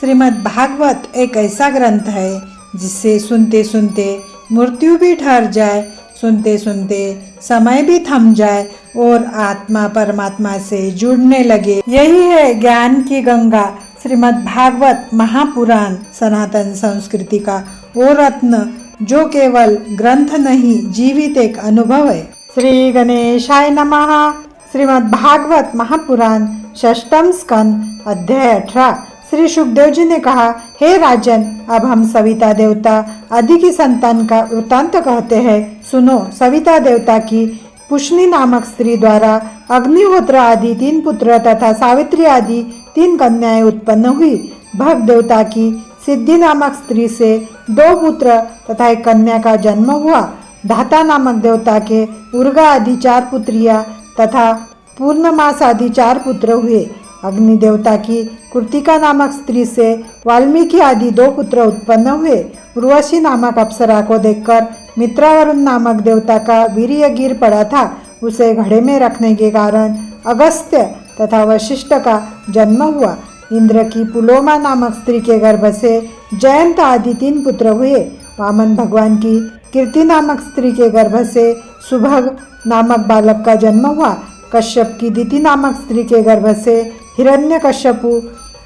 श्रीमद् भागवत एक ऐसा ग्रंथ है जिससे सुनते सुनते मृत्यु भी ठहर जाए, सुनते सुनते समय भी थम जाए और आत्मा परमात्मा से जुड़ने लगे। यही है ज्ञान की गंगा श्रीमद् भागवत महापुराण, सनातन संस्कृति का वो रत्न जो केवल ग्रंथ नहीं, जीवित एक अनुभव है। श्री गणेशाय नमः। श्रीमद् भागवत महापुराण, षष्ठम स्कंद, अध्याय 18। श्री सुखदेव जी ने कहा, हे राजन, अब हम सविता देवता आदि की संतान का वृत्तांत कहते हैं। सुनो। सविता देवता की पुष्णी नामक स्त्री द्वारा अग्निहोत्र आदि 3 पुत्र तथा सावित्री आदि 3 कन्याएं उत्पन्न हुई। भग देवता की सिद्धि नामक स्त्री से 2 पुत्र तथा 1 कन्या का जन्म हुआ। धाता नामक देवता के उर्गा आदि 4 पुत्रियां तथा पूर्णमास आदि 4 पुत्र हुए। अग्नि देवता की कृतिका नामक स्त्री से वाल्मीकि आदि 2 पुत्र उत्पन्न हुए। उर्वशी नामक अप्सरा को देखकर मित्रावरुण नामक देवता का वीर्य गिर पड़ा था। उसे घड़े में रखने के कारण अगस्त्य तथा वशिष्ठ का जन्म हुआ। इंद्र की पुलोमा नामक स्त्री के गर्भ से जयंत आदि 3 पुत्र हुए। वामन भगवान की कीर्ति नामक स्त्री के गर्भ से सुभग नामक बालक का जन्म हुआ। कश्यप की दिति नामक स्त्री के गर्भ से हिरण्यकश्यपु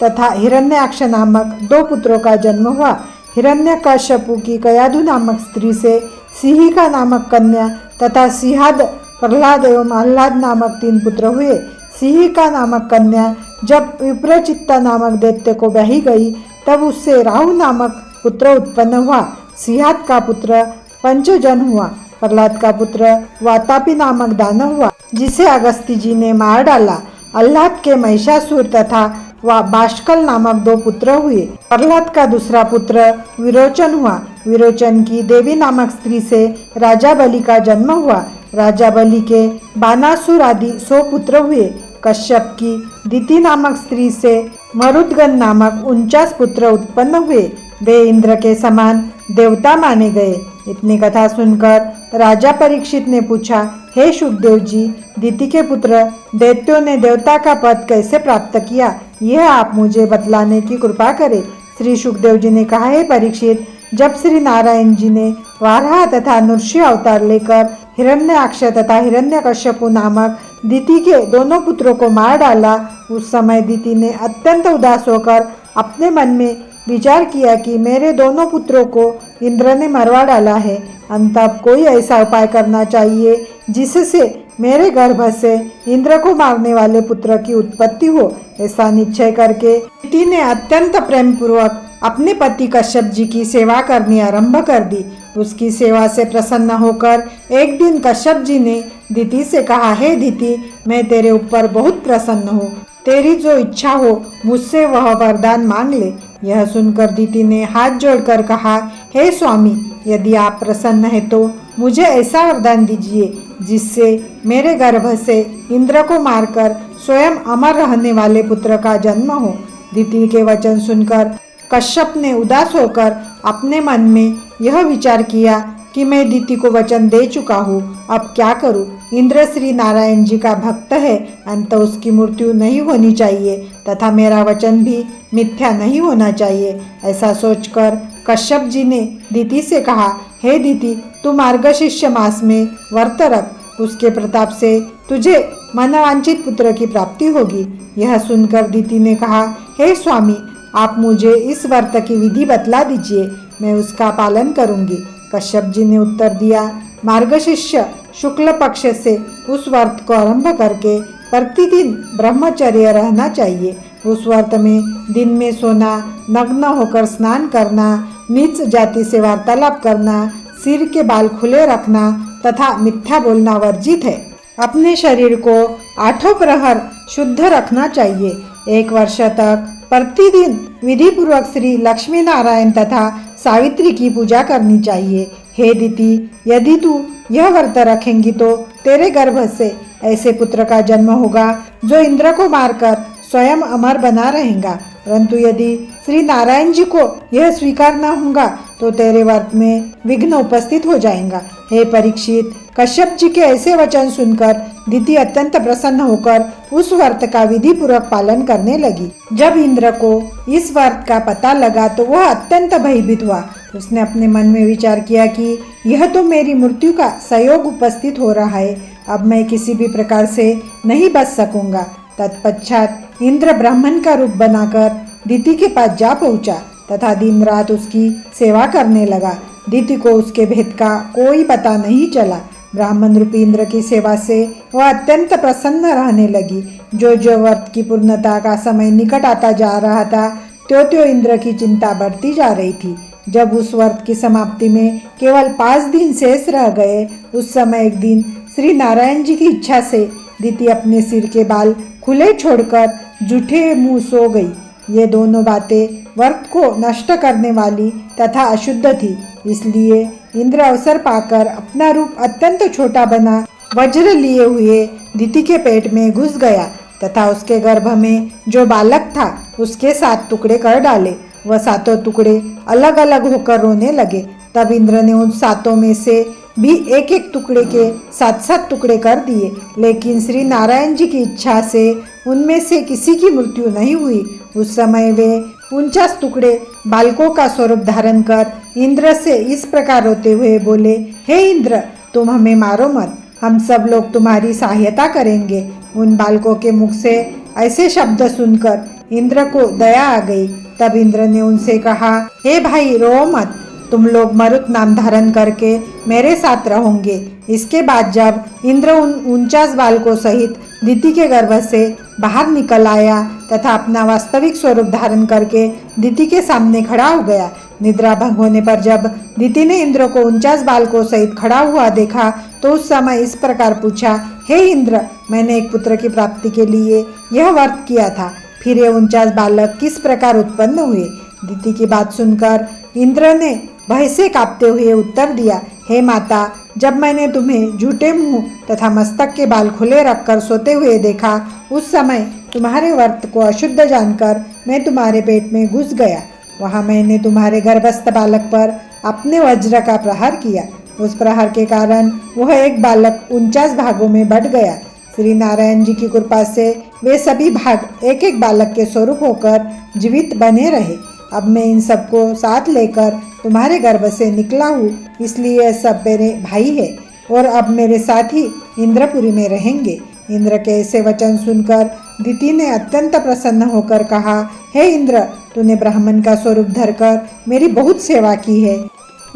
तथा हिरण्याक्ष नामक 2 पुत्रों का जन्म हुआ। हिरण्यकश्यपु की कयाधु नामक स्त्री से सिंहिका नामक कन्या तथा सिंहाद, प्रहलाद एवं आह्लाद नामक 3 पुत्र हुए। सिंहिका नामक कन्या जब विप्रचित्ता नामक दैत्य को ब्याही गई तब उससे राहु नामक पुत्र उत्पन्न हुआ। सिंहाद का पुत्र पंचजन हुआ। प्रहलाद का पुत्र वातापी नामक दानव हुआ, जिसे अगस्त्य जी ने मार डाला। आह्लाद के महिषासुर तथा बाष्कल नामक 2 पुत्र हुए। प्रहलाद का दूसरा पुत्र विरोचन हुआ। विरोचन की देवी नामक स्त्री से राजा बलि का जन्म हुआ। राजा बलि के बानासुर आदि 100 पुत्र हुए। कश्यप की दिति नामक स्त्री से मरुदगण नामक 49 पुत्र उत्पन्न हुए। वे इंद्र के समान देवता माने गए। इतनी कथा सुनकर राजा परीक्षित ने पूछा, हे सुखदेव जी, दिति के पुत्र दैत्यों ने देवता का पद कैसे प्राप्त किया, यह आप मुझे बतलाने की कृपा करें। श्री सुखदेव जी ने कहा, हे परीक्षित, जब श्री नारायण जी ने वाराह तथा नृसिंह अवतार लेकर हिरण्याक्ष तथा हिरण्यकश्यपु नामक दिति के दोनों पुत्रों को मार डाला, उस समय दिति ने अत्यंत उदास होकर अपने मन में विचार किया कि मेरे दोनों पुत्रों को इंद्र ने मरवा डाला है। अंततः कोई ऐसा उपाय करना चाहिए जिससे मेरे गर्भ से इंद्र को मारने वाले पुत्र की उत्पत्ति हो। ऐसा निश्चय करके दिति ने अत्यंत प्रेम पूर्वक अपने पति कश्यप जी की सेवा करनी आरंभ कर दी। उसकी सेवा से प्रसन्न होकर एक दिन कश्यप जी ने दिति से कहा, हे दिति, मैं तेरे ऊपर बहुत प्रसन्न हूँ। तेरी जो इच्छा हो मुझसे वह वरदान मांग ले। यह सुनकर दिति ने हाथ जोड़कर कहा, हे स्वामी, यदि आप प्रसन्न हैं तो मुझे ऐसा वरदान दीजिए जिससे मेरे गर्भ से इंद्र को मारकर स्वयं अमर रहने वाले पुत्र का जन्म हो। दिति के वचन सुनकर कश्यप ने उदास होकर अपने मन में यह विचार किया कि मैं दिति को वचन दे चुका हूँ, अब क्या करूँ। इंद्र श्री नारायण जी का भक्त है, अंत उसकी मृत्यु नहीं होनी चाहिए तथा मेरा वचन भी मिथ्या नहीं होना चाहिए। ऐसा सोचकर कश्यप जी ने दिति से कहा, हे दिति, तू मार्गशीर्ष मास में व्रत रख, उसके प्रताप से तुझे मनवांछित पुत्र की प्राप्ति होगी। यह सुनकर दिति ने कहा, हे स्वामी, आप मुझे इस व्रत की विधि बतला दीजिए, मैं उसका पालन करूंगी। कश्यप जी ने उत्तर दिया, मार्गशीर्ष शुक्ल पक्ष से उस व्रत को आरंभ करके प्रतिदिन ब्रह्मचर्य रहना चाहिए। उस व्रत में दिन में सोना, नग्न होकर स्नान करना, नीच जाति से वार्तालाप करना, सिर के बाल खुले रखना तथा मिथ्या बोलना वर्जित है। अपने शरीर को 8 प्रहर शुद्ध रखना चाहिए। 1 वर्ष तक प्रतिदिन विधि पूर्वक श्री लक्ष्मी नारायण तथा सावित्री की पूजा करनी चाहिए। हे दिति, यदि तू यह व्रत रखेंगी तो तेरे गर्भ से ऐसे पुत्र का जन्म होगा जो इंद्र को मारकर स्वयं अमर बना रहेगा। परंतु यदि श्री नारायण जी को यह स्वीकार न होगा तो तेरे व्रत में विघ्न उपस्थित हो जाएगा। हे परीक्षित, कश्यप जी के ऐसे वचन सुनकर दिति अत्यंत प्रसन्न होकर उस व्रत का विधि पूर्वक पालन करने लगी। जब इंद्र को इस व्रत का पता लगा तो वह अत्यंत भयभीत हुआ। उसने अपने मन में विचार किया कि यह तो मेरी मृत्यु का संयोग उपस्थित हो रहा है, अब मैं किसी भी प्रकार से नहीं बच सकूंगा। तत्पश्चात इंद्र ब्राह्मण का रूप बनाकर दिति के पास जा पहुंचा तथा दिन रात उसकी सेवा करने लगा। दिति को उसके भेद का कोई पता नहीं चला। ब्राह्मण रूपी इंद्र की सेवा से वह अत्यंत प्रसन्न रहने लगी। जो जो व्रत की पूर्णता का समय निकट आता जा रहा था त्यों त्यों इंद्र की चिंता बढ़ती जा रही थी। जब उस व्रत की समाप्ति में केवल 5 दिन शेष रह गए, उस समय एक दिन श्री नारायण जी की इच्छा से दिति अपने सिर के बाल खुले छोड़कर जूठे मुंह सो गई। ये दोनों बातें व्रत को नष्ट करने वाली तथा अशुद्ध थी, इसलिए इंद्र अवसर पाकर अपना रूप अत्यंत छोटा बना वज्र लिए हुए दिति के पेट में घुस गया तथा उसके गर्भ में जो बालक था उसके 7 टुकड़े कर डाले। वह 7 टुकड़े अलग अलग होकर रोने लगे। तब इंद्र ने उन 7 में से भी एक एक टुकड़े के 7 टुकड़े कर दिए, लेकिन श्री नारायण जी की इच्छा से उनमें से किसी की मृत्यु नहीं हुई। उस समय वे 49 टुकड़े बालकों का स्वरूप धारण कर इंद्र से इस प्रकार रोते हुए बोले, हे इंद्र, तुम हमें मारो मत, हम सब लोग तुम्हारी सहायता करेंगे। उन बालकों के मुख से ऐसे शब्द सुनकर इंद्र को दया आ गई। तब इंद्र ने उनसे कहा, हे भाई, रो मत, तुम लोग मरुत नाम धारण करके मेरे साथ रहोगे। इसके बाद जब इंद्र उन 49 बालकों सहित दिति के गर्भ से बाहर निकल आया तथा अपना वास्तविक स्वरूप धारण करके दिति के सामने खड़ा हो गया। निद्रा भंग होने पर जब दिति ने इंद्र को 49 बालकों सहित खड़ा हुआ देखा तो उस समय इस प्रकार पूछा, हे इंद्र, मैंने एक पुत्र की प्राप्ति के लिए यह व्रत किया था, फिर ये 49 बालक किस प्रकार उत्पन्न हुए? दिति की बात सुनकर इंद्र ने भय से कांपते हुए उत्तर दिया, हे माता, जब मैंने तुम्हें झूठे मुंह तथा मस्तक के बाल खुले रखकर सोते हुए देखा, उस समय तुम्हारे व्रत को अशुद्ध जानकर मैं तुम्हारे पेट में घुस गया। वहाँ मैंने तुम्हारे गर्भस्थ बालक पर अपने वज्र का प्रहार किया। उस प्रहार के कारण वह एक बालक 49 भागों में बट गया। श्री नारायण जी की कृपा से वे सभी भाग एक एक बालक के स्वरूप होकर जीवित बने रहे। अब मैं इन सबको साथ लेकर तुम्हारे गर्भ से निकला हूँ, इसलिए सब मेरे भाई है और अब मेरे साथ ही इंद्रपुरी में रहेंगे। इंद्र के ऐसे वचन सुनकर दिति ने अत्यंत प्रसन्न होकर कहा, हे इंद्र, तूने ब्राह्मण का स्वरूप धरकर मेरी बहुत सेवा की है,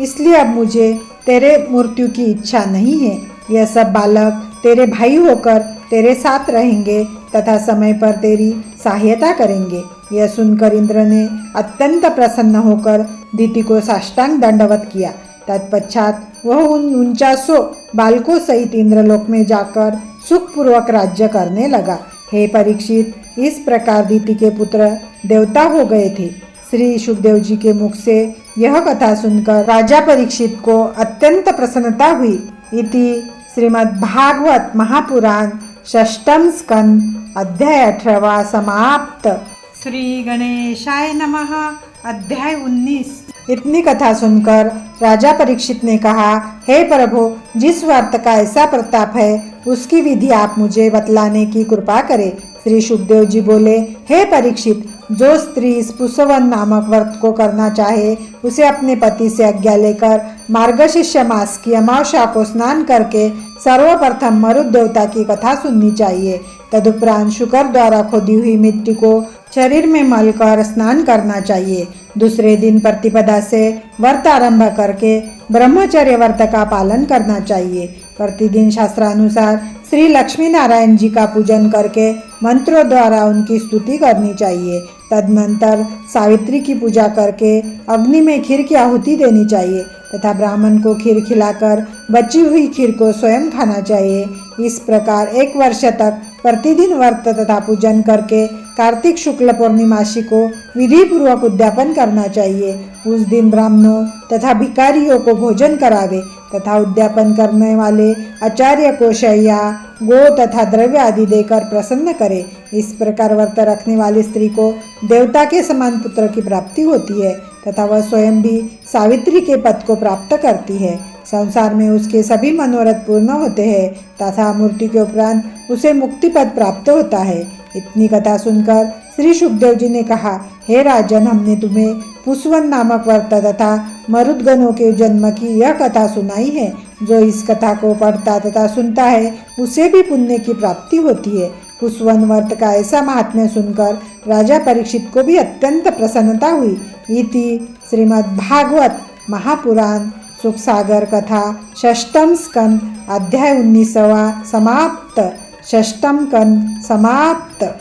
इसलिए अब मुझे तेरे मृत्यु की इच्छा नहीं है। यह सब बालक तेरे भाई होकर तेरे साथ रहेंगे तथा समय पर तेरी सहायता करेंगे। यह सुनकर इंद्र ने अत्यंत प्रसन्न होकर दिति को साष्टांग दंडवत किया। तत्पश्चात वह उन 49 बालकों सहित इंद्रलोक में जाकर सुखपूर्वक राज्य करने लगा। हे परीक्षित, इस प्रकार दिति के पुत्र देवता हो गए थे। श्री सुखदेव जी के मुख से यह कथा सुनकर राजा परीक्षित को अत्यंत प्रसन्नता हुई। इति श्रीमद्भागवत महापुराण षष्ठम स्कंद अध्याय 18वां समाप्त। श्री गणेशाय नमः। अध्याय 19। इतनी कथा सुनकर राजा परीक्षित ने कहा, हे प्रभु, जिस व्रत का ऐसा प्रताप है उसकी विधि आप मुझे बतलाने की कृपा करें। श्री सुखदेव जी बोले, हे परीक्षित, जो स्त्री इस पुष्यवन नामक व्रत को करना चाहे उसे अपने पति से आज्ञा लेकर मार्गशीर्ष मास की अमावस्या को स्नान करके सर्वप्रथम मरुत देवता की कथा सुननी चाहिए। तदुपरांत शुक्र द्वारा खोदी हुई मिट्टी को शरीर में मलकर स्नान करना चाहिए। दूसरे दिन प्रतिपदा से व्रत आरंभ करके ब्रह्मचर्य व्रत का पालन करना चाहिए। प्रतिदिन शास्त्रानुसार श्री लक्ष्मी नारायण जी का पूजन करके मंत्रों द्वारा उनकी स्तुति करनी चाहिए। तदनंतर सावित्री की पूजा करके अग्नि में खीर की आहुति देनी चाहिए तथा ब्राह्मण को खीर खिलाकर बची हुई खीर को स्वयं खाना चाहिए। इस प्रकार 1 वर्ष तक प्रतिदिन व्रत तथा पूजन करके कार्तिक शुक्ल पूर्णिमासी को विधि पूर्वक उद्यापन करना चाहिए। उस दिन ब्राह्मणों तथा भिखारियों को भोजन करावे तथा उद्यापन करने वाले आचार्य को शैया, गो तथा द्रव्य आदि देकर प्रसन्न करे। इस प्रकार व्रत रखने वाली स्त्री को देवता के समान पुत्र की प्राप्ति होती है तथा वह स्वयं भी सावित्री के पद को प्राप्त करती है। संसार में उसके सभी मनोरथ पूर्ण होते हैं तथा मृत्यु के उपरांत उसे मुक्ति पद प्राप्त होता है। इतनी कथा सुनकर श्री सुखदेव जी ने कहा, हे राजन, हमने तुम्हें पुष्वन नामक वर्त तथा मरुदगणों के जन्म की यह कथा सुनाई है। जो इस कथा को पढ़ता तथा सुनता है उसे भी पुण्य की प्राप्ति होती है। पुष्वन वर्त का ऐसा महात्म्य सुनकर राजा परीक्षित को भी अत्यंत प्रसन्नता हुई। इति श्रीमद्भागवत महापुराण सुखसागर कथा षष्ठम स्कंद अध्याय 19वां समाप्त। षष्ठम स्कंद समाप्त।